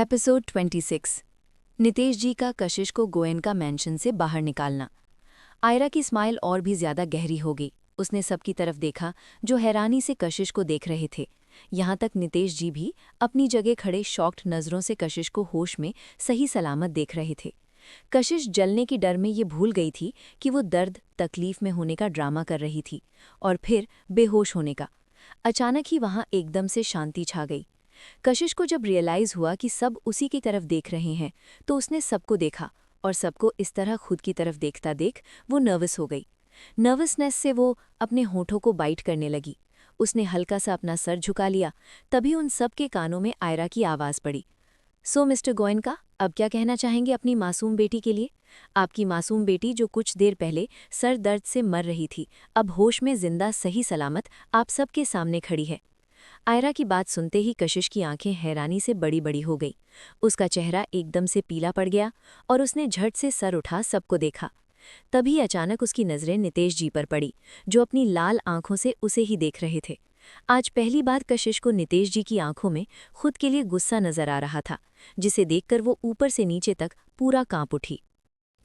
Episode 26। Nitesh जी का कशिश को Goenka mention से बाहर निकालना। आयरा की स्माइल और भी ज्यादा गहरी हो गई। उसने सबकी तरफ देखा जो हैरानी से कशिश को देख रहे थे। यहाँ तक नितेश जी भी अपनी जगह खड़े शॉक्ड नजरों से कशिश को होश में सही सलामत देख रहे थे। कशिश जलने की डर में ये भूल गई थी कि वो दर्द तकलीफ में होने का ड्रामा कर रही थी और फिर बेहोश होने का। अचानक ही वहाँ एकदम से शांति छा गई। कशिश को जब रियलाइज हुआ कि सब उसी की तरफ देख रहे हैं तो उसने सबको देखा और सबको इस तरह खुद की तरफ देखता देख वो नर्वस हो गई। नर्वसनेस से वो अपने होठों को बाइट करने लगी। उसने हल्का सा अपना सर झुका लिया। तभी उन सब के कानों में आयरा की आवाज़ पड़ी। सो मिस्टर गोयनका, अब क्या कहना चाहेंगे अपनी मासूम बेटी के लिए? आपकी मासूम बेटी जो कुछ देर पहले सर दर्द से मर रही थी, अब होश में जिंदा सही सलामत आप सबके सामने खड़ी है। आयरा की बात सुनते ही कशिश की आंखें हैरानी से बड़ी बड़ी हो गई। उसका चेहरा एकदम से पीला पड़ गया और उसने झट से सर उठा सबको देखा। तभी अचानक उसकी नज़रें नितेश जी पर पड़ी, जो अपनी लाल आंखों से उसे ही देख रहे थे। आज पहली बार कशिश को नितेश जी की आंखों में खुद के लिए गुस्सा नजर आ रहा था, जिसे देखकर वो ऊपर से नीचे तक पूरा कांप उठी।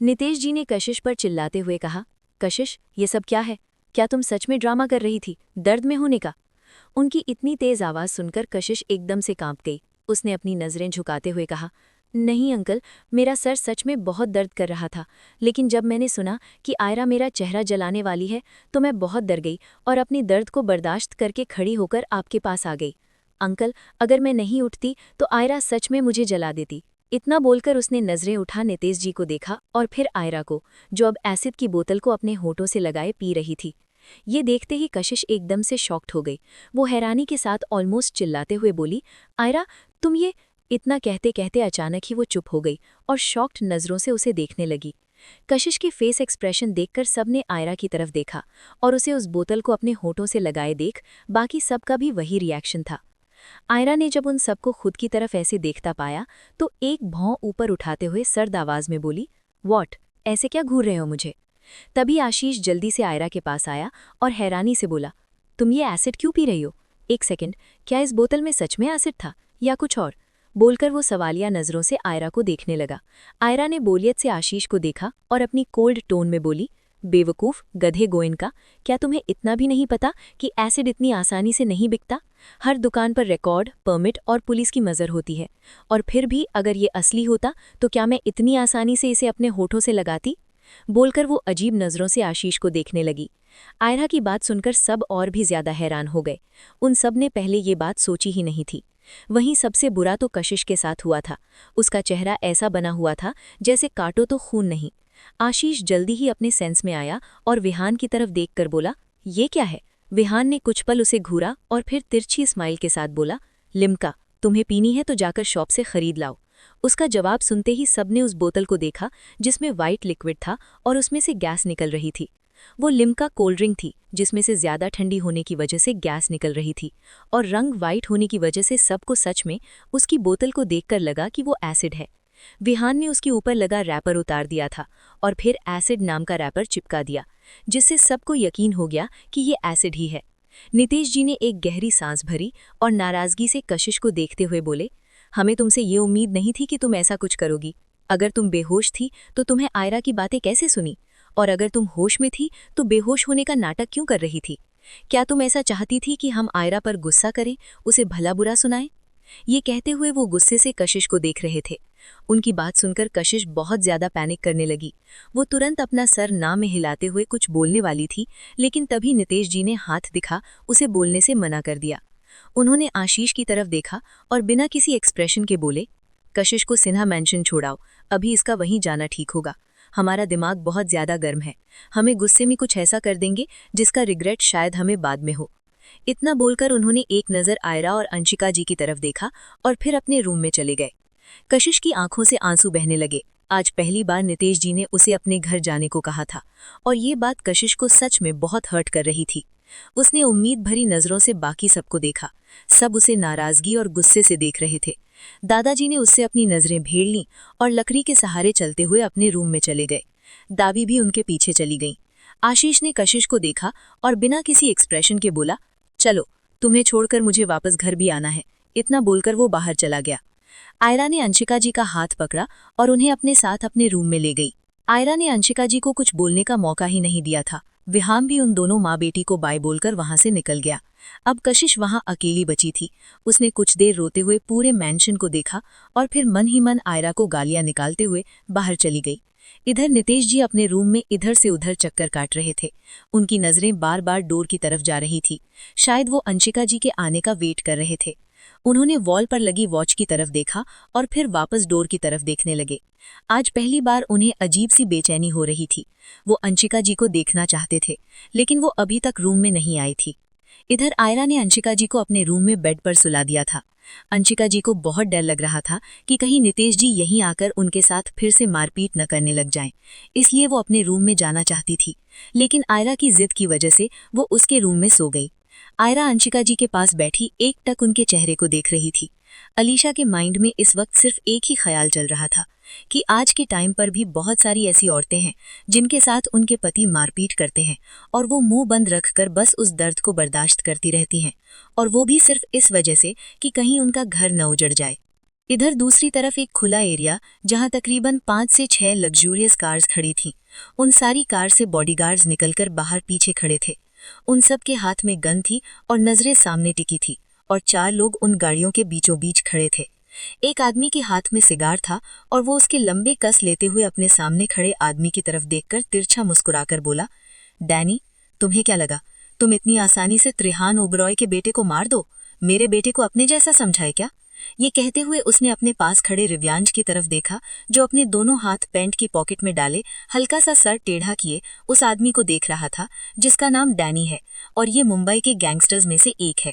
नितेश जी ने कशिश पर चिल्लाते हुए कहा, कशिश, ये सब क्या है? क्या तुम सच में ड्रामा कर रही थी, दर्द में होने का? उनकी इतनी तेज आवाज़ सुनकर कशिश एकदम से कांप गई। उसने अपनी नज़रें झुकाते हुए कहा, नहीं अंकल, मेरा सर सच में बहुत दर्द कर रहा था, लेकिन जब मैंने सुना कि आयरा मेरा चेहरा जलाने वाली है तो मैं बहुत डर गई और अपनी दर्द को बर्दाश्त करके खड़ी होकर आपके पास आ गई। अंकल, अगर मैं नहीं उठती तो आयरा सच में मुझे जला देती। इतना बोलकर उसने नज़रें उठा नितेश जी को देखा और फिर आयरा को, जो अब एसिड की बोतल को अपने होठों से लगाए पी रही थी। ये देखते ही कशिश एकदम से शॉक्ड हो गई। वो हैरानी के साथ ऑलमोस्ट चिल्लाते हुए बोली, आयरा, तुम ये। इतना कहते कहते अचानक ही वो चुप हो गई और शॉक्ड नज़रों से उसे देखने लगी। कशिश की फेस एक्सप्रेशन देखकर सबने आयरा की तरफ देखा और उसे उस बोतल को अपने होठों से लगाए देख बाकी सबका भी वही रिएक्शन था। आयरा ने जब उन सबको खुद की तरफ ऐसे देखता पाया तो एक भौं ऊपर उठाते हुए सर्द आवाज में बोली, वॉट, ऐसे क्या घूर रहे हो मुझे? तभी आशीष जल्दी से आयरा के पास आया और हैरानी से बोला, तुम ये एसिड क्यों पी रही हो? एक सेकंड, क्या इस बोतल में सच में एसिड था या कुछ और? बोलकर वो सवालिया नजरों से आयरा को देखने लगा। आयरा ने बोलियत से आशीष को देखा और अपनी कोल्ड टोन में बोली, बेवकूफ गधे गोयनका, क्या तुम्हें इतना भी नहीं पता कि एसिड इतनी आसानी से नहीं बिकता? हर दुकान पर रिकॉर्ड, परमिट और पुलिस की नजर होती है। और फिर भी अगर ये असली होता तो क्या मैं इतनी आसानी से इसे अपने होठों से लगाती? बोलकर वो अजीब नजरों से आशीष को देखने लगी। आयरा की बात सुनकर सब और भी ज्यादा हैरान हो गए। उन सब ने पहले ये बात सोची ही नहीं थी। वहीं सबसे बुरा तो कशिश के साथ हुआ था। उसका चेहरा ऐसा बना हुआ था जैसे काटो तो खून नहीं। आशीष जल्दी ही अपने सेंस में आया और विहान की तरफ देखकर बोला, ये क्या है? विहान ने कुछ पल उसे घूरा और फिर तिरछी स्माइल के साथ बोला, लिम्का, तुम्हें पीनी है तो जाकर शॉप से खरीद लाओ। उसका जवाब सुनते ही सबने उस बोतल को देखा जिसमें वाइट लिक्विड था और उसमें से गैस निकल रही थी। वो लिम्का कोल्ड ड्रिंक थी जिसमें से ज्यादा ठंडी होने की वजह से गैस निकल रही थी और रंग वाइट होने की वजह से सबको सच में उसकी बोतल को देखकर लगा कि वो एसिड है। विहान ने उसके ऊपर लगा रैपर उतार दिया था और फिर एसिड नाम का रैपर चिपका दिया, जिससे सबको यकीन हो गया कि ये एसिड ही है। नितेश जी ने एक गहरी सांस भरी और नाराजगी से कशिश को देखते हुए बोले, हमें तुमसे ये उम्मीद नहीं थी कि तुम ऐसा कुछ करोगी। अगर तुम बेहोश थी तो तुम्हें आयरा की बातें कैसे सुनी? और अगर तुम होश में थी तो बेहोश होने का नाटक क्यों कर रही थी? क्या तुम ऐसा चाहती थी कि हम आयरा पर गुस्सा करें, उसे भला बुरा सुनाएं? ये कहते हुए वो गुस्से से कशिश को देख रहे थे। उनकी बात सुनकर कशिश बहुत ज्यादा पैनिक करने लगी। वो तुरंत अपना सर ना में हिलाते हुए कुछ बोलने वाली थी, लेकिन तभी नितेश जी ने हाथ दिखा उसे बोलने से मना कर दिया। उन्होंने आशीष की तरफ देखा और बिना किसी एक्सप्रेशन के बोले, कशिश को सिन्हा मैंशन छोड़ाओ, अभी इसका वहीं जाना ठीक होगा। हमारा दिमाग बहुत ज्यादा गर्म है, हमें गुस्से में कुछ ऐसा कर देंगे जिसका रिग्रेट शायद हमें बाद में हो। इतना बोलकर उन्होंने एक नज़र आयरा और अंशिका जी की तरफ देखा और फिर अपने रूम में चले गए। कशिश की आंखों से आंसू बहने लगे। आज पहली बार नितेश जी ने उसे अपने घर जाने को कहा था और ये बात कशिश को सच में बहुत हर्ट कर रही थी। उसने उम्मीद भरी नजरों से बाकी सबको देखा। सब उसे नाराजगी और गुस्से से देख रहे थे। दादाजी ने उससे अपनी नजरें भेड़ लीं और लकड़ी के सहारे चलते हुए अपने रूम में चले गए। दादी भी उनके पीछे चली गईं। आशीष ने कशिश को देखा और बिना किसी एक्सप्रेशन के बोला, चलो, तुम्हें छोड़कर मुझे वापस घर भी आना है। इतना बोलकर वो बाहर चला गया। आयरा ने अंशिका जी का हाथ पकड़ा और उन्हें अपने साथ अपने रूम में ले गई। आयरा ने अंशिका जी को कुछ बोलने का मौका ही नहीं दिया था। विहाम भी उन दोनों माँ बेटी को बाय बोलकर वहां से निकल गया। अब कशिश वहां अकेली बची थी। उसने कुछ देर रोते हुए पूरे मैंशन को देखा और फिर मन ही मन आयरा को गालियां निकालते हुए बाहर चली गई। इधर नितेश जी अपने रूम में इधर से उधर चक्कर काट रहे थे। उनकी नजरें बार बार डोर की तरफ जा रही थी। शायद वो अंशिका जी के आने का वेट कर रहे थे। उन्होंने वॉल पर लगी वॉच की तरफ देखा और फिर वापस डोर की तरफ देखने लगे। आज पहली बार उन्हें अजीब सी बेचैनी हो रही थी। वो अंशिका जी को देखना चाहते थे, लेकिन वो अभी तक रूम में नहीं आई थी। इधर आयरा ने अंशिका जी को अपने रूम में बेड पर सुला दिया था। अंशिका जी को बहुत डर लग रहा था कि कहीं नितेश जी यहीं आकर उनके साथ फिर से मारपीट न करने लग जाएं, इसलिए वो अपने रूम में जाना चाहती थी। लेकिन आयरा की जिद की वजह से वो उसके रूम में सो गई। आयरा अंशिका जी के पास बैठी एकटक उनके चेहरे को देख रही थी। अलीशा के माइंड में इस वक्त सिर्फ एक ही ख्याल चल रहा था कि आज के टाइम पर भी बहुत सारी ऐसी औरतें हैं जिनके साथ उनके पति मारपीट करते हैं और वो मुंह बंद रखकर बस उस दर्द को बर्दाश्त करती रहती हैं, और वो भी सिर्फ इस वजह से कि कहीं उनका घर न उजड़ जाए। इधर दूसरी तरफ एक खुला एरिया जहां तकरीबन 5 से 6 लग्जूरियस कार्स खड़ी थीं। उन सारी कार से बॉडीगार्ड्स निकलकर बाहर पीछे खड़े थे। उन सब के हाथ में गन थी और नजरें सामने टिकी थी, और 4 लोग उन गाड़ियों के बीचों बीच खड़े थे। एक आदमी के हाथ में सिगार था और वो उसके लंबे कस लेते हुए अपने सामने खड़े आदमी की तरफ देखकर तिरछा मुस्कुराकर बोला, डैनी, तुम्हें क्या लगा तुम इतनी आसानी से त्रिहान ओबरॉय के बेटे को मार दो? मेरे बेटे को अपने जैसा समझाए क्या? ये कहते हुए उसने अपने पास खड़े रिव्यांश की तरफ देखा, जो अपने दोनों हाथ पैंट की पॉकेट में डाले हल्का सा सर टेढ़ा किए उस आदमी को देख रहा था जिसका नाम डैनी है, और ये मुंबई के गैंगस्टर्स में से एक है।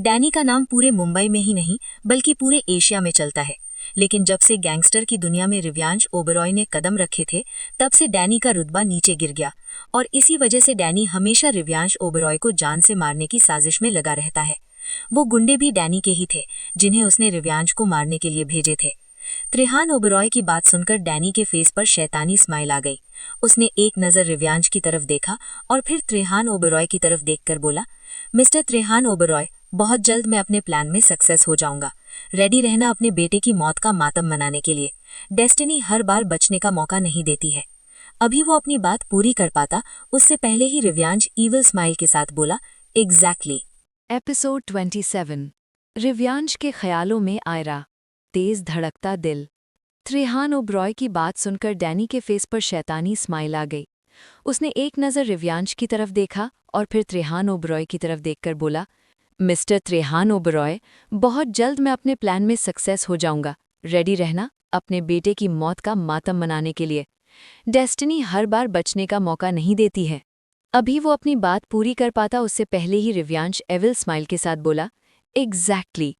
डैनी का नाम पूरे मुंबई में ही नहीं बल्कि पूरे एशिया में चलता है। लेकिन जब से गैंगस्टर की दुनिया में रिव्यांश ओबरॉय ने कदम रखे थे, तब से डैनी का रुतबा नीचे गिर गया, और इसी वजह से डैनी हमेशा रिव्यांश ओबरॉय को जान से मारने की साजिश में लगा रहता है। वो गुंडे भी डैनी के ही थे जिन्हें उसने रिव्यांश को मारने के लिए भेजे थे। त्रिहान ओबरॉय की बात सुनकर डैनी के फेस पर शैतानी स्माइल आ गई। उसने एक नजर रिव्यांश की तरफ देखा और फिर त्रिहान ओबरॉय की तरफ देखकर बोला, मिस्टर त्रिहान ओबरॉय, बहुत जल्द मैं अपने प्लान में सक्सेस हो जाऊंगा। रेडी रहना अपने बेटे की मौत का मातम मनाने के लिए। डेस्टिनी हर बार बचने का मौका नहीं देती है। अभी वो अपनी बात पूरी कर पाता उससे पहले ही रिव्यांश ईविल स्माइल के साथ बोला, एग्जैक्टली। एपिसोड 27। रिव्यांश के ख्यालों में आयरा। तेज धड़कता दिल। त्रिहान ओबरॉय की बात सुनकर डैनी के फेस पर शैतानी स्माइल आ गई। उसने एक नज़र रिव्यांश की तरफ देखा और फिर त्रिहान ओबरॉय की तरफ देखकर बोला, मिस्टर त्रिहान ओबरॉय, बहुत जल्द मैं अपने प्लान में सक्सेस हो जाऊंगा। रेडी रहना अपने बेटे की मौत का मातम मनाने के लिए। डेस्टिनी हर बार बचने का मौका नहीं देती है। अभी वो अपनी बात पूरी कर पाता उससे पहले ही रिव्यांश एविल स्माइल के साथ बोला, एग्जैक्टली।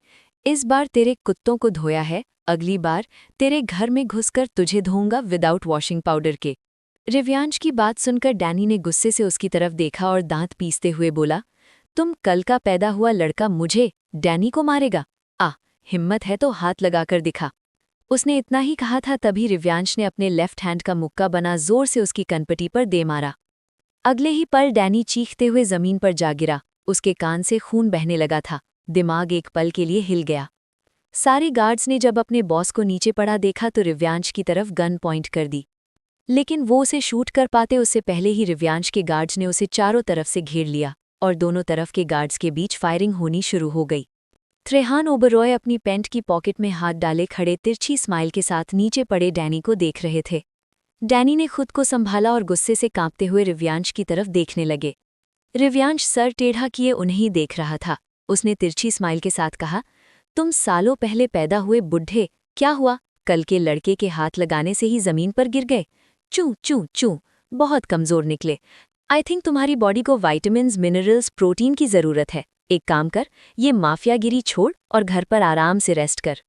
इस बार तेरे कुत्तों को धोया है, अगली बार तेरे घर में घुसकर तुझे धोऊंगा विदाउट वॉशिंग पाउडर के। रिव्यांश की बात सुनकर डैनी ने गुस्से से उसकी तरफ देखा और दांत पीसते हुए बोला, तुम कल का पैदा हुआ लड़का मुझे, डैनी को मारेगा? हिम्मत है तो हाथ लगाकर दिखा। उसने इतना ही कहा था तभी रिव्यांश ने अपने लेफ्ट हैंड का मुक्का बना जोर से उसकी कनपटी पर दे मारा। अगले ही पल डैनी चीखते हुए जमीन पर जा गिरा। उसके कान से खून बहने लगा था। दिमाग एक पल के लिए हिल गया। सारे गार्ड्स ने जब अपने बॉस को नीचे पड़ा देखा तो रिव्यांश की तरफ गन पॉइंट कर दी, लेकिन वो उसे शूट कर पाते उससे पहले ही रिव्यांश के गार्ड्स ने उसे चारों तरफ से घेर लिया और दोनों तरफ के गार्ड्स के बीच फायरिंग होनी शुरू हो गई। त्रिहान ओबरॉय अपनी पैंट की पॉकेट में हाथ डाले खड़े तिरछी स्माइल के साथ नीचे पड़े डैनी को देख रहे थे। डैनी ने खुद को संभाला और गुस्से से कांपते हुए रिव्यांश की तरफ देखने लगे। रिव्यांश सर टेढ़ा किए उन्हें ही देख रहा था। उसने तिरछी स्माइल के साथ कहा, तुम सालों पहले पैदा हुए बुढ़े, क्या हुआ? कल के लड़के के हाथ लगाने से ही जमीन पर गिर गए? चूं चूं चूं, बहुत कमजोर निकले। आई थिंक तुम्हारी बॉडी को वाइटामिन्स, मिनरल्स, प्रोटीन की जरूरत है। एक काम कर, ये माफियागिरी छोड़ और घर पर आराम से रेस्ट कर।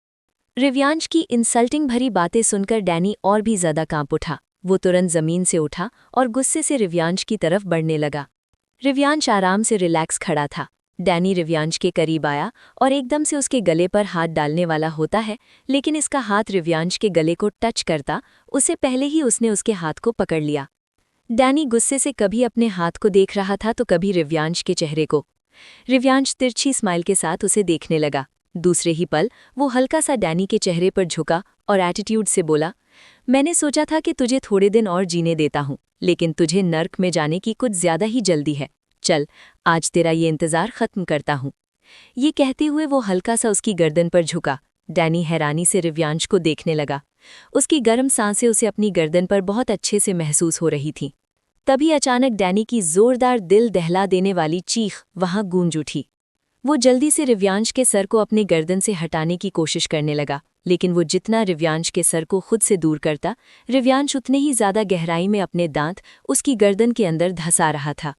रिव्यांश की इंसल्टिंग भरी बातें सुनकर डैनी और भी ज्यादा कांप उठा। वो तुरंत जमीन से उठा और गुस्से से रिव्यांश की तरफ बढ़ने लगा। रिव्यांश आराम से रिलैक्स खड़ा था। डैनी रिव्यांश के करीब आया और एकदम से उसके गले पर हाथ डालने वाला होता है, लेकिन इसका हाथ रिव्यांश के गले को टच करता उससे पहले ही उसने उसके हाथ को पकड़ लिया। डैनी गुस्से से कभी अपने हाथ को देख रहा था तो कभी रिव्यांश के चेहरे को। रिव्यांश तिरछी स्माइल के साथ उसे देखने लगा। दूसरे ही पल वो हल्का सा डैनी के चेहरे पर झुका और एटीट्यूड से बोला, मैंने सोचा था कि तुझे थोड़े दिन और जीने देता हूँ, लेकिन तुझे नर्क में जाने की कुछ ज्यादा ही जल्दी है। चल, आज तेरा ये इंतजार खत्म करता हूँ। ये कहते हुए वो हल्का सा उसकी गर्दन पर झुका। डैनी हैरानी से रिव्यांश को देखने लगा। उसकी गर्म सांसें उसे अपनी गर्दन पर बहुत अच्छे से महसूस हो रही थीं। तभी अचानक डैनी की जोरदार दिल दहला देने वाली चीख वहां गूंज उठी। वो जल्दी से रिव्यांश के सर को अपने गर्दन से हटाने की कोशिश करने लगा, लेकिन वो जितना रिव्यांश के सर को खुद से दूर करता, रिव्यांश उतने ही ज्यादा गहराई में अपने दांत उसकी गर्दन के अंदर धंसा रहा था।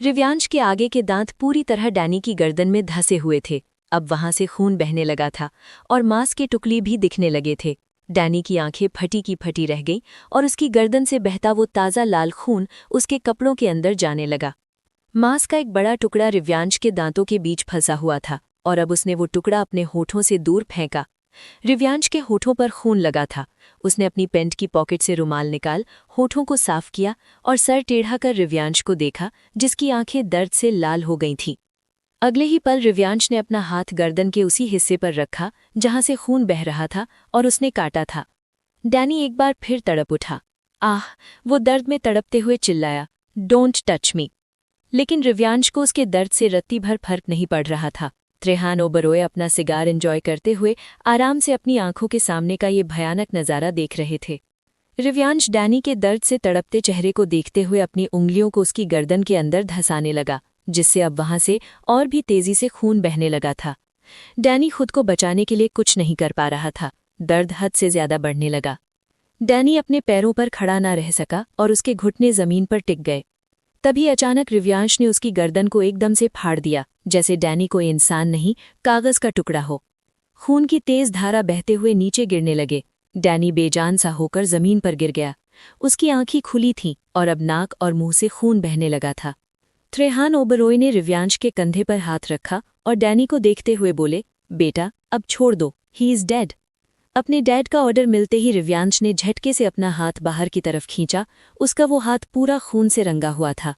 रिव्यांश के आगे के दांत पूरी तरह डैनी की गर्दन में धंसे हुए थे। अब वहां से खून बहने लगा था और मांस के टुकड़े भी दिखने लगे थे। डैनी की आंखें फटी की फटी रह गईं और उसकी गर्दन से बहता वो ताज़ा लाल खून उसके कपड़ों के अंदर जाने लगा। मांस का एक बड़ा टुकड़ा रिव्यांश के दांतों के बीच फंसा हुआ था और अब उसने वो टुकड़ा अपने होठों से दूर फेंका। रिव्यांश के होठों पर खून लगा था। उसने अपनी पैंट की पॉकेट से रुमाल निकाल होठों को साफ किया और सर टेढ़ा कर रिव्यांश को देखा, जिसकी आंखें दर्द से लाल हो गई थीं। अगले ही पल रिव्यांश ने अपना हाथ गर्दन के उसी हिस्से पर रखा जहां से खून बह रहा था और उसने काटा था। डैनी एक बार फिर तड़प उठा। आह! वो दर्द में तड़पते हुए चिल्लाया, डोंट टच मी। लेकिन रिव्यांश को उसके दर्द से रत्ती भर फर्क नहीं पड़ रहा था। त्रेहान ओबरॉय अपना सिगार एंजॉय करते हुए आराम से अपनी आंखों के सामने का ये भयानक नज़ारा देख रहे थे। रिव्यांश डैनी के दर्द से तड़पते चेहरे को देखते हुए अपनी उंगलियों को उसकी गर्दन के अंदर धंसाने लगा, जिससे अब वहां से और भी तेजी से खून बहने लगा था। डैनी खुद को बचाने के लिए कुछ नहीं कर पा रहा था। दर्द हद से ज्यादा बढ़ने लगा। डैनी अपने पैरों पर खड़ा ना रह सका और उसके घुटने जमीन पर टिक गए। तभी अचानक रिव्यांश ने उसकी गर्दन को एकदम से फाड़ दिया, जैसे डैनी कोई इंसान नहीं, कागज का टुकड़ा हो। खून की तेज धारा बहते हुए नीचे गिरने लगे। डैनी बेजान सा होकर जमीन पर गिर गया। उसकी आंखें खुली थीं और अब नाक और मुंह से खून बहने लगा था। त्रेहान ओबरॉय ने रिव्यांश के कंधे पर हाथ रखा और डैनी को देखते हुए बोले, बेटा, अब छोड़ दो, ही इज डेड। अपने डैड का ऑर्डर मिलते ही रिव्यांश ने झटके से अपना हाथ बाहर की तरफ खींचा। उसका वो हाथ पूरा खून से रंगा हुआ था।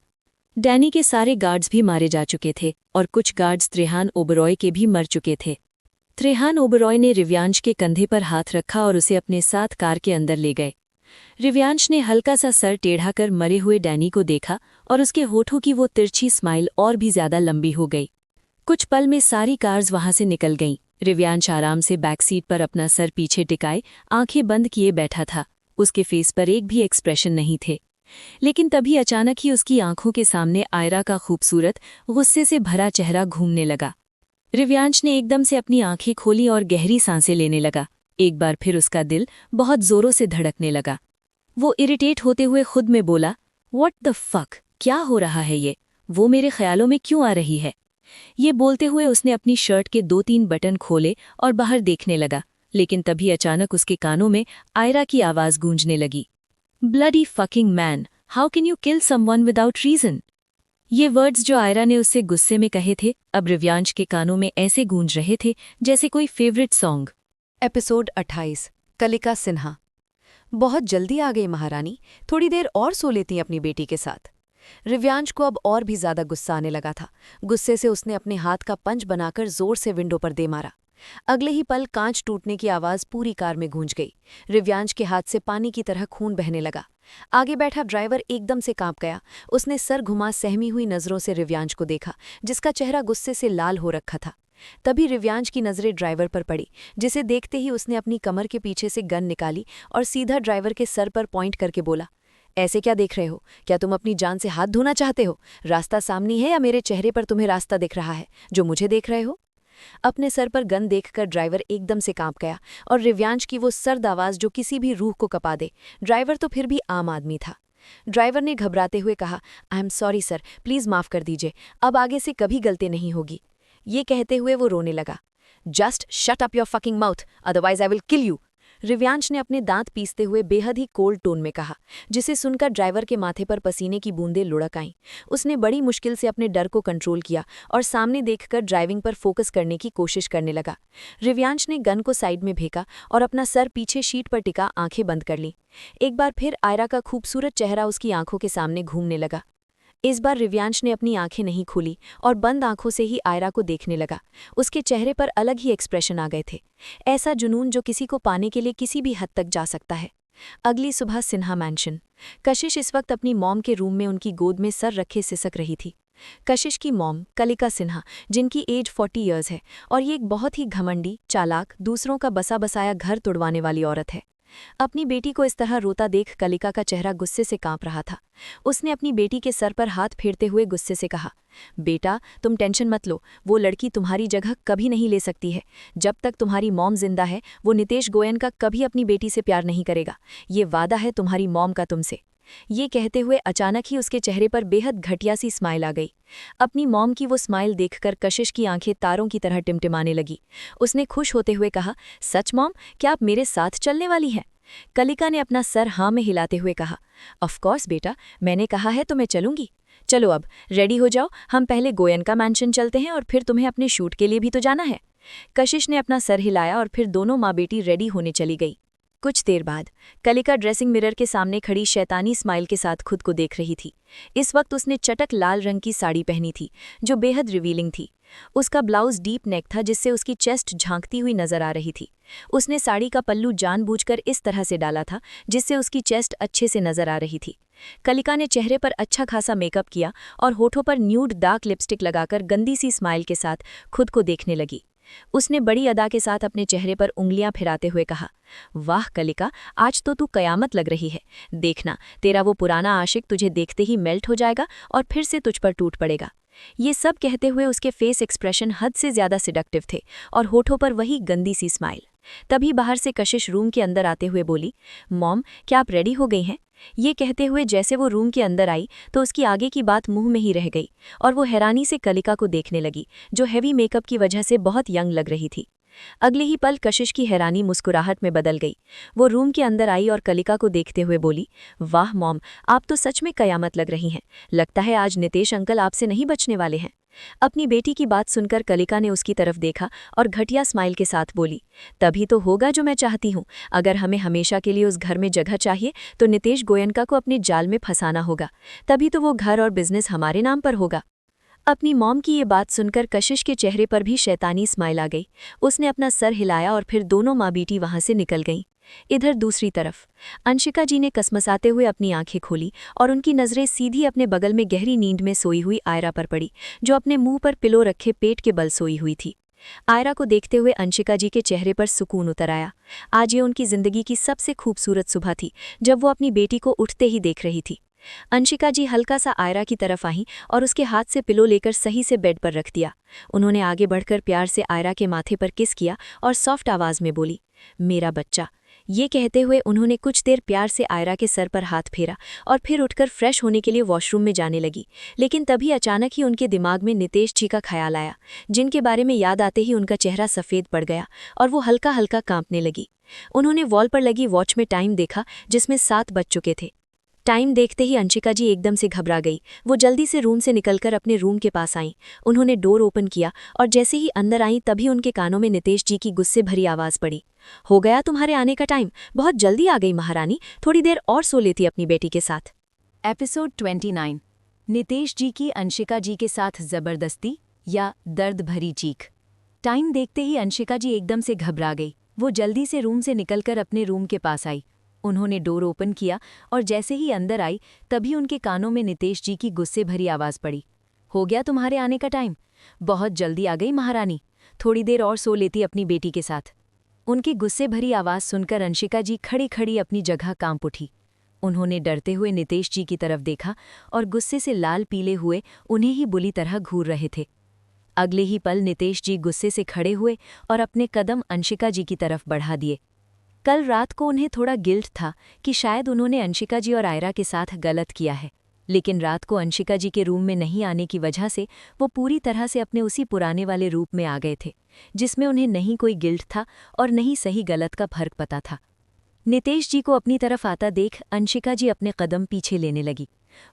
डैनी के सारे गार्ड्स भी मारे जा चुके थे और कुछ गार्ड्स त्रेहान ओबरॉय के भी मर चुके थे। त्रेहान ओबरॉय ने रिव्यांश के कंधे पर हाथ रखा और उसे अपने साथ कार के अंदर ले गए। रिव्यांश ने हल्का सा सर टेढ़ा कर मरे हुए डैनी को देखा और उसके होठों की वो तिरछी स्माइल और भी ज्यादा लंबी हो गई। कुछ पल में सारी कार्स वहां से निकल गईं। रिव्यांश आराम से बैक सीट पर अपना सर पीछे टिकाए आंखें बंद किए बैठा था। उसके फेस पर एक भी एक्सप्रेशन नहीं थे। लेकिन तभी अचानक ही उसकी आंखों के सामने आयरा का खूबसूरत, गुस्से से भरा चेहरा घूमने लगा। रिव्यांश ने एकदम से अपनी आंखें खोली और गहरी सांसें लेने लगा। एक बार फिर उसका दिल बहुत जोरों से धड़कने लगा। वो इरिटेट होते हुए खुद में बोला, व्हाट द फक, क्या हो रहा है ये? वो मेरे ख्यालों में क्यों आ रही है? ये बोलते हुए उसने अपनी शर्ट के 2-3 बटन खोले और बाहर देखने लगा, लेकिन तभी अचानक उसके कानों में आयरा की आवाज गूंजने लगी, bloody fucking man, how can you kill someone without reason? ये वर्ड्स जो आयरा ने उससे गुस्से में कहे थे, अब रिव्यांश के कानों में ऐसे गूंज रहे थे जैसे कोई फेवरेट सॉन्ग। एपिसोड 28, कलिका सिन्हा। बहुत जल्दी आ गई महारानी, थोड़ी देर और सो लेती अपनी बेटी के साथ। रिव्यांश को अब और भी ज्यादा गुस्सा आने लगा था। गुस्से से उसने अपने हाथ का पंच बनाकर जोर से विंडो पर दे मारा। अगले ही पल कांच टूटने की आवाज पूरी कार में गूंज गई। रिव्यांश के हाथ से पानी की तरह खून बहने लगा। आगे बैठा ड्राइवर एकदम से कांप गया। उसने सर घुमा सहमी हुई नजरों से रिव्यांश को देखा, जिसका चेहरा गुस्से से लाल हो रखा था। तभी रिव्यांश की नजरें ड्राइवर पर पड़ी, जिसे देखते ही उसने अपनी कमर के पीछे से गन निकाली और सीधा ड्राइवर के सर पर पॉइंट करके बोला, ऐसे क्या देख रहे हो? क्या तुम अपनी जान से हाथ धोना चाहते हो? रास्ता सामने है या मेरे चेहरे पर तुम्हें रास्ता दिख रहा है जो मुझे देख रहे हो? अपने सर पर गन देखकर ड्राइवर एकदम से कांप गया और रिव्यांश की वो सर्द आवाज जो किसी भी रूह को कपा दे। ड्राइवर तो फिर भी आम आदमी था। ड्राइवर ने घबराते हुए कहा, I am sorry sir, please माफ कर दीजिए, अब आगे से कभी गलती नहीं होगी। ये कहते हुए वो रोने लगा। Just shut up your fucking mouth, otherwise I will kill you, Rivyansh ने अपने दांत पीसते हुए बेहद ही कोल्ड टोन में कहा, जिसे सुनकर ड्राइवर के माथे पर पसीने की बूंदें लुढ़क आईं। उसने बड़ी मुश्किल से अपने डर को कंट्रोल किया और सामने देखकर ड्राइविंग पर फोकस करने की कोशिश करने लगा। रिव्यांश ने गन को साइड में फेंका और अपना सर पीछे शीट पर टिका आंखें बंद कर ली। एक बार फिर आयरा का खूबसूरत चेहरा उसकी आंखों के सामने घूमने लगा। इस बार रिव्यांश ने अपनी आंखें नहीं खोली और बंद आंखों से ही आयरा को देखने लगा। उसके चेहरे पर अलग ही एक्सप्रेशन आ गए थे, ऐसा जुनून जो किसी को पाने के लिए किसी भी हद तक जा सकता है। अगली सुबह सिन्हा मैंशन। कशिश इस वक्त अपनी मॉम के रूम में उनकी गोद में सर रखे सिसक रही थी। कशिश की मॉम कलिका सिन्हा, जिनकी एज 40 ईयर्स है और ये एक बहुत ही घमंडी, चालाक, दूसरों का बसा बसाया घर तोड़वाने वाली औरत है। अपनी बेटी को इस तरह रोता देख कलिका का चेहरा गुस्से से कांप रहा था। उसने अपनी बेटी के सर पर हाथ फेरते हुए गुस्से से कहा, बेटा तुम टेंशन मत लो, वो लड़की तुम्हारी जगह कभी नहीं ले सकती है। जब तक तुम्हारी मॉम जिंदा है वो नितेश गोयन का कभी अपनी बेटी से प्यार नहीं करेगा। ये वादा है तुम्हारी मॉम का तुमसे। ये कहते हुए अचानक ही उसके चेहरे पर बेहद घटिया सी स्माइल आ गई। अपनी मॉम की वो स्माइल देखकर कशिश की आंखें तारों की तरह टिमटिमाने लगी। उसने खुश होते हुए कहा, सच मॉम, क्या आप मेरे साथ चलने वाली हैं? कलिका ने अपना सर हाँ में हिलाते हुए कहा, ऑफकोर्स बेटा, मैंने कहा है तो मैं चलूंगी। चलो अब रेडी हो जाओ, हम पहले गोयन का मैंशन चलते हैं और फिर तुम्हें अपने शूट के लिए भी तो जाना है। कशिश ने अपना सर हिलाया और फिर दोनों माँ बेटी रेडी होने चली गई। कुछ देर बाद कलिका ड्रेसिंग मिरर के सामने खड़ी शैतानी स्माइल के साथ खुद को देख रही थी। इस वक्त उसने चटक लाल रंग की साड़ी पहनी थी जो बेहद रिवीलिंग थी। उसका ब्लाउज डीप नेक था जिससे उसकी चेस्ट झांकती हुई नजर आ रही थी। उसने साड़ी का पल्लू जानबूझकर इस तरह से डाला था जिससे उसकी चेस्ट अच्छे से नजर आ रही थी। कलिका ने चेहरे पर अच्छा खासा मेकअप किया और होठों पर न्यूड डार्क लिपस्टिक लगाकर गंदी सी स्माइल के साथ खुद को देखने लगी। उसने बड़ी अदा के साथ अपने चेहरे पर उंगलियां फिराते हुए कहा, वाह कलिका, आज तो तू कयामत लग रही है। देखना, तेरा वो पुराना आशिक तुझे देखते ही मेल्ट हो जाएगा और फिर से तुझ पर टूट पड़ेगा। ये सब कहते हुए उसके फेस एक्सप्रेशन हद से ज्यादा सिडक्टिव थे और होठों पर वही गंदी सी स्माइल। तभी बाहर से कशिश रूम के अंदर आते हुए बोली, मॉम, क्या आप रेडी हो गई हैं? ये कहते हुए जैसे वो रूम के अंदर आई तो उसकी आगे की बात मुंह में ही रह गई और वो हैरानी से कलिका को देखने लगी, जो हैवी मेकअप की वजह से बहुत यंग लग रही थी। अगले ही पल कशिश की हैरानी मुस्कुराहट में बदल गई। वो रूम के अंदर आई और कलिका को देखते हुए बोली, वाह मॉम, आप तो सच में कयामत लग रही हैं। लगता है आज नितेश अंकल आपसे नहीं बचने वाले हैं। अपनी बेटी की बात सुनकर कलिका ने उसकी तरफ देखा और घटिया स्माइल के साथ बोली, तभी तो होगा जो मैं चाहती हूँ। अगर हमें हमेशा के लिए उस घर में जगह चाहिए तो नितेश गोयनका को अपने जाल में फंसाना होगा, तभी तो वो घर और बिजनेस हमारे नाम पर होगा। अपनी मॉम की ये बात सुनकर कशिश के चेहरे पर भी शैतानी स्माइल आ गई। उसने अपना सर हिलाया और फिर दोनों माँ बेटी वहां से निकल गईं। इधर दूसरी तरफ अंशिका जी ने कसमसाते हुए अपनी आंखें खोली और उनकी नजरें सीधी अपने बगल में गहरी नींद में सोई हुई आयरा पर पड़ी, जो अपने मुंह पर पिलो रखे पेट के बल सोई हुई थी। आयरा को देखते हुए अंशिका जी के चेहरे पर सुकून उतर आया। आज ये उनकी जिंदगी की सबसे खूबसूरत सुबह थी जब वो अपनी बेटी को उठते ही देख रही थी। अंशिका जी हल्का सा आयरा की तरफ आईं और उसके हाथ से पिलो लेकर सही से बेड पर रख दिया। उन्होंने आगे बढ़कर प्यार से आयरा के माथे पर किस किया और सॉफ्ट आवाज में बोली, मेरा बच्चा। ये कहते हुए उन्होंने कुछ देर प्यार से आयरा के सर पर हाथ फेरा और फिर उठकर फ्रेश होने के लिए वॉशरूम में जाने लगी। लेकिन तभी अचानक ही उनके दिमाग में नितेश जी का ख्याल आया, जिनके बारे में याद आते ही उनका चेहरा सफ़ेद पड़ गया और वो हल्का हल्का कांपने लगी। उन्होंने वॉल पर लगी वॉच में टाइम देखा जिसमें 7 बज चुके थे। टाइम देखते ही अंशिका जी एकदम से घबरा गई। वो जल्दी से रूम से निकलकर अपने रूम के पास आईं। उन्होंने डोर ओपन किया और जैसे ही अंदर आईं तभी उनके कानों में नितेश जी की गुस्से भरी आवाज़ पड़ी, हो गया तुम्हारे आने का टाइम, बहुत जल्दी आ गई महारानी, थोड़ी देर और सो लेती अपनी बेटी के साथ। एपिसोड 29। नितेश जी की अंशिका जी के साथ जबरदस्ती या दर्द भरी चीख। टाइम देखते ही अंशिका जी एकदम से घबरा गई। वो जल्दी से रूम से निकलकर अपने रूम के पास आई। उन्होंने डोर ओपन किया और जैसे ही अंदर आई तभी उनके कानों में नितेश जी की गुस्से भरी आवाज़ पड़ी, हो गया तुम्हारे आने का टाइम, बहुत जल्दी आ गई महारानी, थोड़ी देर और सो लेती अपनी बेटी के साथ। उनकी गुस्से भरी आवाज़ सुनकर अंशिका जी खड़ी खड़ी अपनी जगह कांप उठी। उन्होंने डरते हुए नितेश जी की तरफ देखा और गुस्से से लाल पीले हुए उन्हें ही बुरी तरह घूर रहे थे। अगले ही पल नितेश जी गुस्से से खड़े हुए और अपने कदम अंशिका जी की तरफ बढ़ा दिए। कल रात को उन्हें थोड़ा गिल्ट था कि शायद उन्होंने अंशिका जी और आयरा के साथ गलत किया है, लेकिन रात को अंशिका जी के रूम में नहीं आने की वजह से वो पूरी तरह से अपने उसी पुराने वाले रूप में आ गए थे, जिसमें उन्हें नहीं कोई गिल्ट था और नहीं सही गलत का फर्क पता था। नितेश जी को अपनी तरफ आता देख अंशिका जी अपने कदम पीछे लेने लगी।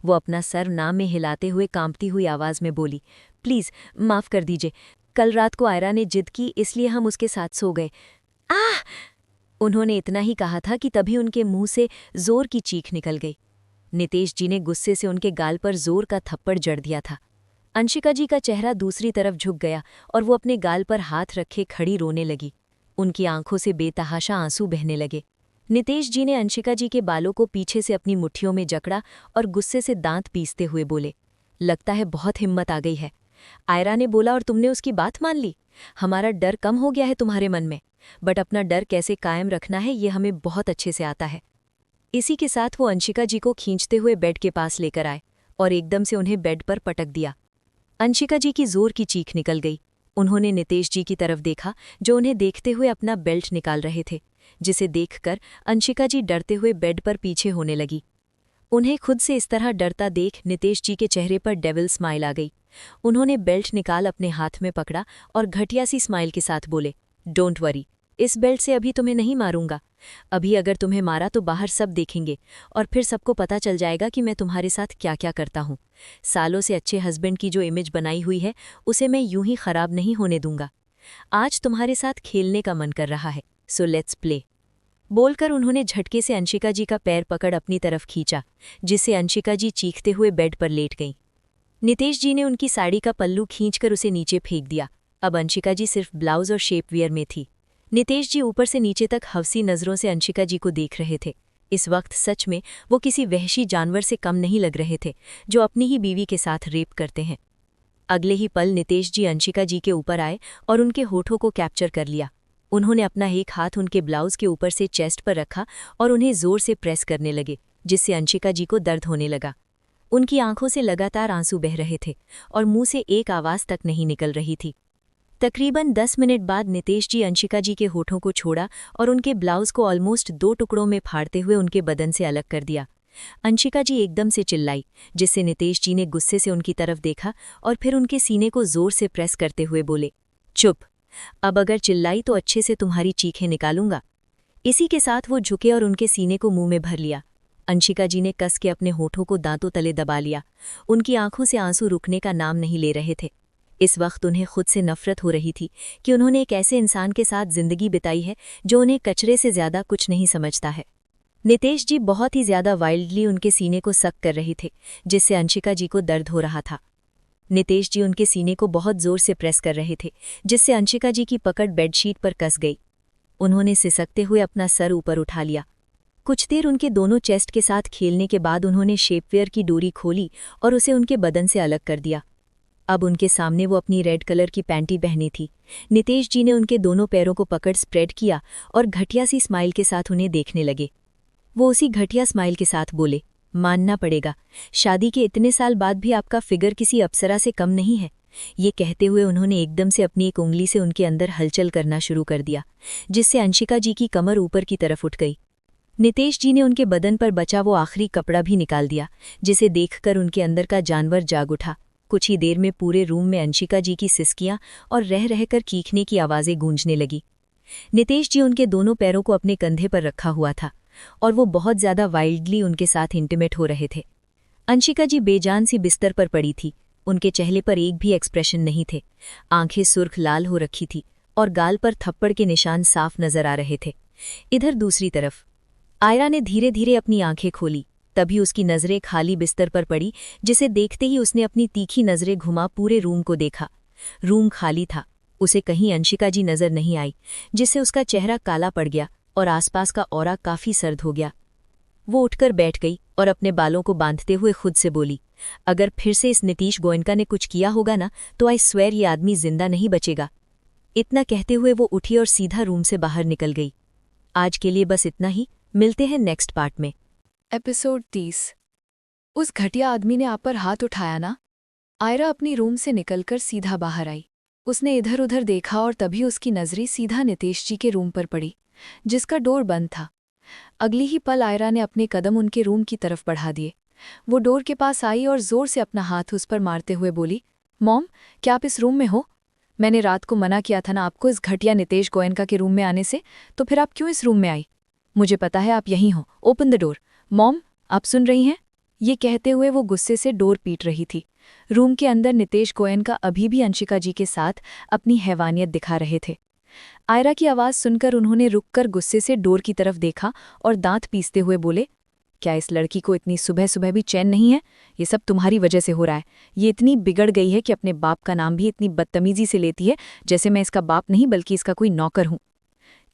वो अपना सर नाम में हिलाते हुए कांपती हुई आवाज़ में बोली, प्लीज़ माफ़ कर दीजिए, कल रात को आयरा ने जिद की इसलिए हम उसके साथ सो गए। आह! उन्होंने इतना ही कहा था कि तभी उनके मुंह से जोर की चीख निकल गई। नितेश जी ने गुस्से से उनके गाल पर जोर का थप्पड़ जड़ दिया था। अंशिका जी का चेहरा दूसरी तरफ झुक गया और वो अपने गाल पर हाथ रखे खड़ी रोने लगी। उनकी आंखों से बेतहाशा आंसू बहने लगे। नितेश जी ने अंशिका जी के बालों को पीछे से अपनी मुट्ठियों में जकड़ा और गुस्से से दांत पीसते हुए बोले, लगता है बहुत हिम्मत आ गई है। आयरा ने बोला और तुमने उसकी बात मान ली। हमारा डर कम हो गया है तुम्हारे मन में, बट अपना डर कैसे कायम रखना है ये हमें बहुत अच्छे से आता है। इसी के साथ वो अंशिका जी को खींचते हुए बेड के पास लेकर आए और एकदम से उन्हें बेड पर पटक दिया। अंशिका जी की जोर की चीख निकल गई। उन्होंने नितेश जी की तरफ देखा जो उन्हें देखते हुए अपना बेल्ट निकाल रहे थे, जिसे देखकर अंशिका जी डरते हुए बेड पर पीछे होने लगी। उन्हें खुद से इस तरह डरता देख नितेश जी के चेहरे पर डेविल स्माइल आ गई। उन्होंने बेल्ट निकाल अपने हाथ में पकड़ा और घटिया सी स्माइल के साथ बोले, डोंट वरी, इस बेल्ट से अभी तुम्हें नहीं मारूंगा। अभी अगर तुम्हें मारा तो बाहर सब देखेंगे और फिर सबको पता चल जाएगा कि मैं तुम्हारे साथ क्या क्या करता हूँ। सालों से अच्छे हस्बैंड की जो इमेज बनाई हुई है उसे मैं यूं ही खराब नहीं होने दूंगा। आज तुम्हारे साथ खेलने का मन कर रहा है, सो लेट्स प्ले। बोलकर उन्होंने झटके से अंशिका जी का पैर पकड़ अपनी तरफ खींचा, जिससे अंशिका जी चीखते हुए बेड पर लेट गईं। नितेश जी ने उनकी साड़ी का पल्लू खींचकर उसे नीचे फेंक दिया। अब अंशिका जी सिर्फ ब्लाउज और शेपवियर में थी। नितेश जी ऊपर से नीचे तक हवसी नज़रों से अंशिका जी को देख रहे थे। इस वक्त सच में वो किसी वहशी जानवर से कम नहीं लग रहे थे जो अपनी ही बीवी के साथ रेप करते हैं। अगले ही पल नितेश जी अंशिका जी के ऊपर आए और उनके होठों को कैप्चर कर लिया। उन्होंने अपना एक हाथ उनके ब्लाउज के ऊपर से चेस्ट पर रखा और उन्हें जोर से प्रेस करने लगे, जिससे अंशिका जी को दर्द होने लगा। उनकी आंखों से लगातार आंसू बह रहे थे और मुंह से एक आवाज तक नहीं निकल रही थी। तकरीबन 10 मिनट बाद नितेश जी अंशिका जी के होठों को छोड़ा और उनके ब्लाउज को ऑलमोस्ट 2 टुकड़ों में फाड़ते हुए उनके बदन से अलग कर दिया। अंशिका जी एकदम से चिल्लाई, जिससे नितेश जी ने गुस्से से उनकी तरफ देखा और फिर उनके सीने को जोर से प्रेस करते हुए बोले, चुप, अब अगर चिल्लाई तो अच्छे से तुम्हारी चीखें निकालूंगा। इसी के साथ वो झुके और उनके सीने को मुंह में भर लिया। अंशिका जी ने कस के अपने होठों को दांतों तले दबा लिया। उनकी आंखों से आंसू रुकने का नाम नहीं ले रहे थे। इस वक्त उन्हें खुद से नफरत हो रही थी कि उन्होंने एक ऐसे इंसान के साथ जिंदगी बिताई है जो उन्हें कचरे से ज्यादा कुछ नहीं समझता है। नितेश जी बहुत ही ज्यादा वाइल्डली उनके सीने को सक कर रहे थे, जिससे अंशिका जी को दर्द हो रहा था। नितेश जी उनके सीने को बहुत जोर से प्रेस कर रहे थे, जिससे अंशिका जी की पकड़ बेडशीट पर कस गई। उन्होंने सिसकते हुए अपना सर ऊपर उठा लिया। कुछ देर उनके दोनों चेस्ट के साथ खेलने के बाद उन्होंने शेपवेयर की डोरी खोली और उसे उनके बदन से अलग कर दिया। अब उनके सामने वो अपनी रेड कलर की पैंटी पहनी थी। नितेश जी ने उनके दोनों पैरों को पकड़ स्प्रेड किया और घटिया सी स्माइल के साथ उन्हें देखने लगे। वो उसी घटिया स्माइल के साथ बोले, मानना पड़ेगा, शादी के इतने साल बाद भी आपका फिगर किसी अप्सरा से कम नहीं है। ये कहते हुए उन्होंने एकदम से अपनी एक उंगली से उनके अंदर हलचल करना शुरू कर दिया, जिससे अंशिका जी की कमर ऊपर की तरफ उठ गई। नितेश जी ने उनके बदन पर बचा वो आखिरी कपड़ा भी निकाल दिया, जिसे देखकर उनके अंदर का जानवर जाग उठा। कुछ ही देर में पूरे रूम में अंशिका जी की सिसकियां और रह रहकर चीखने की आवाज़ें गूंजने लगी। नितेश जी उनके दोनों पैरों को अपने कंधे पर रखा हुआ था और वो बहुत ज्यादा वाइल्डली उनके साथ इंटीमेट हो रहे थे। अंशिका जी बेजान सी बिस्तर पर पड़ी थी। उनके चेहरे पर एक भी एक्सप्रेशन नहीं थे। आंखें सुर्ख लाल हो रखी थी और गाल पर थप्पड़ के निशान साफ नजर आ रहे थे। इधर दूसरी तरफ आयरा ने धीरे धीरे अपनी आंखें खोली। तभी उसकी नजरें खाली बिस्तर पर पड़ी, जिसे देखते ही उसने अपनी तीखी नजरें घुमा पूरे रूम को देखा। रूम खाली था। उसे कहीं अंशिका जी नजर नहीं आई, जिससे उसका चेहरा काला पड़ गया और आसपास का ऑरा काफी सर्द हो गया। वो उठकर बैठ गई और अपने बालों को बांधते हुए खुद से बोली, अगर फिर से इस नीतीश गोयनका ने कुछ किया होगा ना तो आई स्वेर ये आदमी जिंदा नहीं बचेगा। इतना कहते हुए वो उठी और सीधा रूम से बाहर निकल गई। आज के लिए बस इतना ही। मिलते हैं नेक्स्ट पार्ट में। एपिसोड 30। उस घटिया आदमी ने आप पर हाथ उठाया ना? आयरा अपनी रूम से निकलकर सीधा बाहर आई। उसने इधर उधर देखा और तभी उसकी नजरें सीधा नितेश जी के रूम पर पड़ी, जिसका डोर बंद था। अगली ही पल आयरा ने अपने कदम उनके रूम की तरफ बढ़ा दिए। वो डोर के पास आई और जोर से अपना हाथ उस पर मारते हुए बोली, मॉम, क्या आप इस रूम में हो? मैंने रात को मना किया था ना आपको इस घटिया नितेश गोयनका के रूम में आने से, तो फिर आप क्यों इस रूम में आई? मुझे पता है आप यहीं हो। Open the door. मॉम, आप सुन रही हैं? ये कहते हुए वो गुस्से से डोर पीट रही थी। रूम के अंदर नितेश गोयनका अभी भी अंशिका जी के साथ अपनी हैवानियत दिखा रहे थे। आयरा की आवाज़ सुनकर उन्होंने रुककर गुस्से से डोर की तरफ देखा और दांत पीसते हुए बोले, क्या इस लड़की को इतनी सुबह सुबह भी चैन नहीं है? ये सब तुम्हारी वजह से हो रहा है। ये इतनी बिगड़ गई है कि अपने बाप का नाम भी इतनी बदतमीजी से लेती है, जैसे मैं इसका बाप नहीं बल्कि इसका कोई नौकर हूं।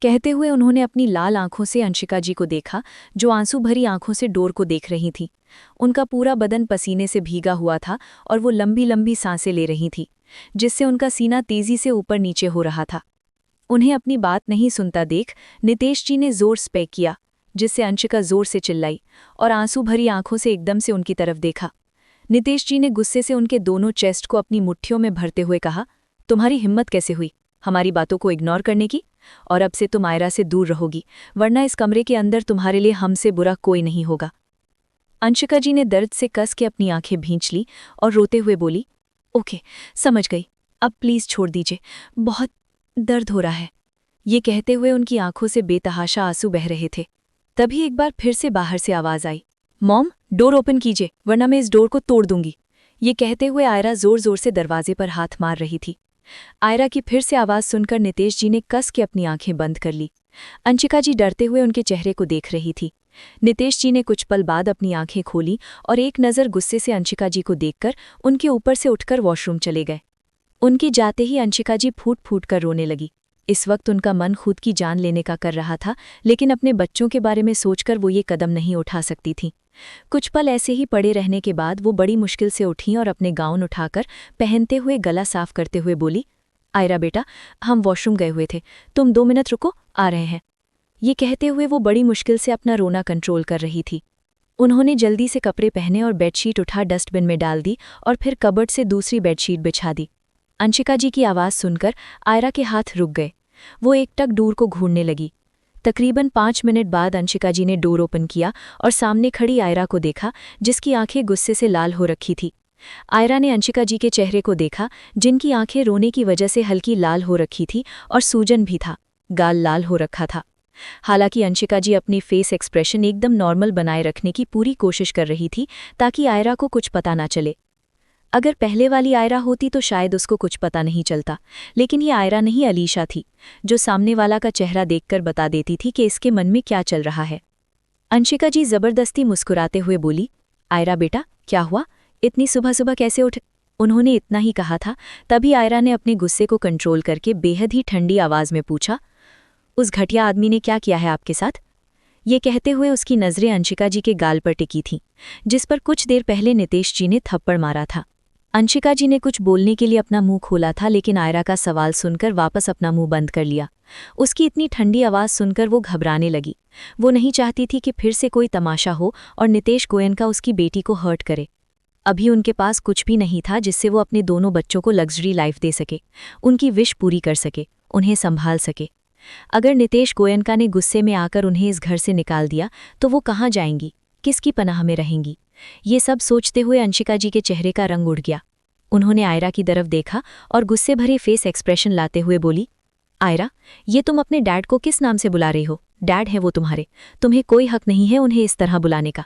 कहते हुए उन्होंने अपनी लाल आंखों से अंशिका जी को देखा, जो आंसू भरी आंखों से डोर को देख रही थी। उनका पूरा बदन पसीने से भीगा हुआ था और वो लंबी लंबी सांसें ले रही थी, जिससे उनका सीना तेजी से ऊपर नीचे हो रहा था। उन्हें अपनी बात नहीं सुनता देख नितेश जी ने जोर से पैक किया, जिससे अंशिका जोर से चिल्लाई और आंसू भरी आंखों से एकदम से उनकी तरफ देखा। नितेश जी ने गुस्से से उनके दोनों चेस्ट को अपनी मुट्ठियों में भरते हुए कहा, तुम्हारी हिम्मत कैसे हुई हमारी बातों को इग्नोर करने की? और अब से तुम आयरा से दूर रहोगी, वरना इस कमरे के अंदर तुम्हारे लिए हमसे बुरा कोई नहीं होगा। अंशिका जी ने दर्द से कस के अपनी आंखें भींच ली और रोते हुए बोली, ओके समझ गई, अब प्लीज छोड़ दीजिए, बहुत दर्द हो रहा है। ये कहते हुए उनकी आंखों से बेतहाशा आंसू बह रहे थे। तभी एक बार फिर से बाहर से आवाज आई, मॉम डोर ओपन कीजिए वरना मैं इस डोर को तोड़ दूंगी। ये कहते हुए आयरा जोर जोर से दरवाजे पर हाथ मार रही थी। आयरा की फिर से आवाज सुनकर नितेश जी ने कस के अपनी आंखें बंद कर ली। अंशिका जी डरते हुए उनके चेहरे को देख रही थी। नितेश जी ने कुछ पल बाद अपनी आंखें खोली और एक नज़र गुस्से से अंशिका जी को देखकर उनके ऊपर से उठकर वॉशरूम चले गए। उनकी जाते ही अंशिका जी फूट फूट कर रोने लगी। इस वक्त उनका मन खुद की जान लेने का कर रहा था, लेकिन अपने बच्चों के बारे में सोचकर वो ये कदम नहीं उठा सकती थी। कुछ पल ऐसे ही पड़े रहने के बाद वो बड़ी मुश्किल से उठी और अपने गाउन उठाकर पहनते हुए गला साफ करते हुए बोली, आयरा बेटा हम वॉशरूम गए हुए थे, तुम 2 मिनट रुको, आ रहे हैं। ये कहते हुए वो बड़ी मुश्किल से अपना रोना कंट्रोल कर रही थी। उन्होंने जल्दी से कपड़े पहने और बेडशीट उठा डस्टबिन में डाल दी और फिर कबर्ड से दूसरी बेडशीट बिछा दी। अंशिका जी की आवाज़ सुनकर आयरा के हाथ रुक गए। वो एकटक डोर को घूरने लगी। तकरीबन 5 मिनट बाद अंशिका जी ने डोर ओपन किया और सामने खड़ी आयरा को देखा, जिसकी आंखें गुस्से से लाल हो रखी थी। आयरा ने अंशिका जी के चेहरे को देखा, जिनकी आंखें रोने की वजह से हल्की लाल हो रखी थी और सूजन भी था, गाल लाल हो रखा था। हालांकि अंशिका जी अपनी फेस एक्सप्रेशन एकदम नॉर्मल बनाए रखने की पूरी कोशिश कर रही थी, ताकि आयरा को कुछ पता ना चले। अगर पहले वाली आयरा होती तो शायद उसको कुछ पता नहीं चलता, लेकिन ये आयरा नहीं अलीशा थी, जो सामने वाला का चेहरा देखकर बता देती थी कि इसके मन में क्या चल रहा है। अंशिका जी जबरदस्ती मुस्कुराते हुए बोली, आयरा बेटा क्या हुआ, इतनी सुबह सुबह कैसे उठ? उन्होंने इतना ही कहा था, तभी आयरा ने अपने गुस्से को कंट्रोल करके बेहद ही ठंडी आवाज में पूछा, उस घटिया आदमी ने क्या किया है आपके साथ? ये कहते हुए उसकी नज़रें अंशिका जी के गाल पर टिकी थीं, जिस पर कुछ देर पहले नितेश जी ने थप्पड़ मारा था। अंशिका जी ने कुछ बोलने के लिए अपना मुंह खोला था, लेकिन आयरा का सवाल सुनकर वापस अपना मुंह बंद कर लिया। उसकी इतनी ठंडी आवाज़ सुनकर वो घबराने लगी। वो नहीं चाहती थी कि फिर से कोई तमाशा हो और नितेश गोयनका उसकी बेटी को हर्ट करे। अभी उनके पास कुछ भी नहीं था जिससे वो अपने दोनों बच्चों को लग्जरी लाइफ दे सके, उनकी विश पूरी कर सके, उन्हें संभाल सके। अगर नितेश गोयनका ने गुस्से में आकर उन्हें इस घर से निकाल दिया तो वो कहाँ जाएंगी, किसकी पनाह में रहेंगी? ये सब सोचते हुए अंशिका जी के चेहरे का रंग उड़ गया। उन्होंने आयरा की तरफ देखा और गुस्से भरे फेस एक्सप्रेशन लाते हुए बोली, आयरा ये तुम अपने डैड को किस नाम से बुला रही हो? डैड है वो तुम्हारे, तुम्हें कोई हक नहीं है उन्हें इस तरह बुलाने का।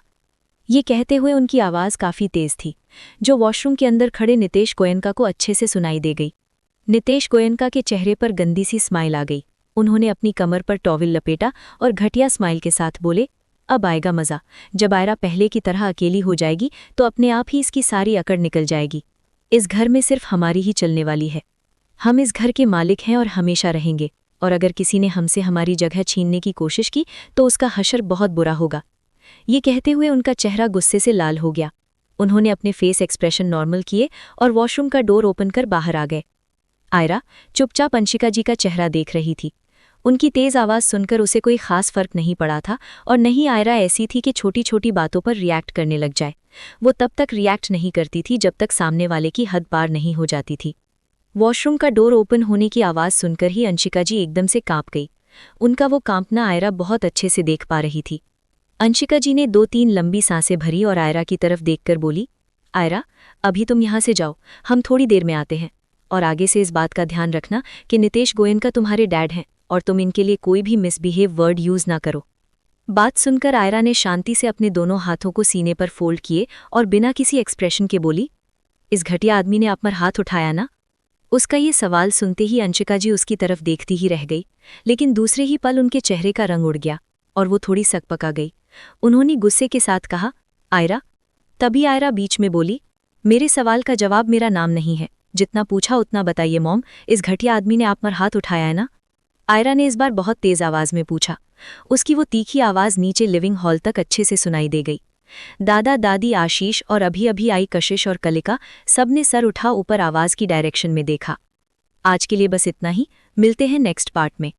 ये कहते हुए उनकी आवाज़ काफ़ी तेज थी, जो वॉशरूम के अंदर खड़े नितेश गोयनका को अच्छे से सुनाई दे गई। नितेश गोयनका के चेहरे पर गंदी सी स्माइल आ गई। उन्होंने अपनी कमर पर टॉवल लपेटा और घटिया स्माइल के साथ बोले, अब आएगा मज़ा, जब आयरा पहले की तरह अकेली हो जाएगी तो अपने आप ही इसकी सारी अकड़ निकल जाएगी। इस घर में सिर्फ हमारी ही चलने वाली है। हम इस घर के मालिक हैं और हमेशा रहेंगे, और अगर किसी ने हमसे हमारी जगह छीनने की कोशिश की तो उसका हशर बहुत बुरा होगा। ये कहते हुए उनका चेहरा गुस्से से लाल हो गया। उन्होंने अपने फेस एक्सप्रेशन नॉर्मल किए और वॉशरूम का डोर ओपन कर बाहर आ गए। आयरा चुपचाप अंशिका जी का चेहरा देख रही थी। उनकी तेज़ आवाज़ सुनकर उसे कोई खास फर्क नहीं पड़ा था, और नहीं आयरा ऐसी थी कि छोटी छोटी बातों पर रिएक्ट करने लग जाए। वो तब तक रिएक्ट नहीं करती थी जब तक सामने वाले की हद पार नहीं हो जाती थी। वॉशरूम का डोर ओपन होने की आवाज़ सुनकर ही अंशिका जी एकदम से कांप गई। उनका वो कांपना आयरा बहुत अच्छे से देख पा रही थी। अंशिका जी ने 2-3 लंबी सांसें भरी और आयरा की तरफ देखकर बोली, आयरा अभी तुम यहाँ से जाओ, हम थोड़ी देर में आते हैं, और आगे से इस बात का ध्यान रखना कि नितेश गोयनका तुम्हारे डैड हैं और तुम इनके लिए कोई भी मिसबिहेव वर्ड यूज़ ना करो। बात सुनकर आयरा ने शांति से अपने दोनों हाथों को सीने पर फोल्ड किए और बिना किसी एक्सप्रेशन के बोली, इस घटिया आदमी ने आप पर हाथ उठाया ना? उसका ये सवाल सुनते ही अंशिका जी उसकी तरफ देखती ही रह गई, लेकिन दूसरे ही पल उनके चेहरे का रंग उड़ गया और वो थोड़ी सकपका गई। उन्होंने गुस्से के साथ कहा, आयरा। तभी आयरा बीच में बोली, मेरे सवाल का जवाब मेरा नाम नहीं है, जितना पूछा उतना बताइए मॉम, इस घटिया आदमी ने आप पर हाथ उठाया है ना? आयरा ने इस बार बहुत तेज आवाज में पूछा। उसकी वो तीखी आवाज नीचे लिविंग हॉल तक अच्छे से सुनाई दे गई। दादा दादी, आशीष और अभी अभी आई कशिश और कलिका सबने सर उठा ऊपर आवाज की डायरेक्शन में देखा। आज के लिए बस इतना ही, मिलते हैं नेक्स्ट पार्ट में।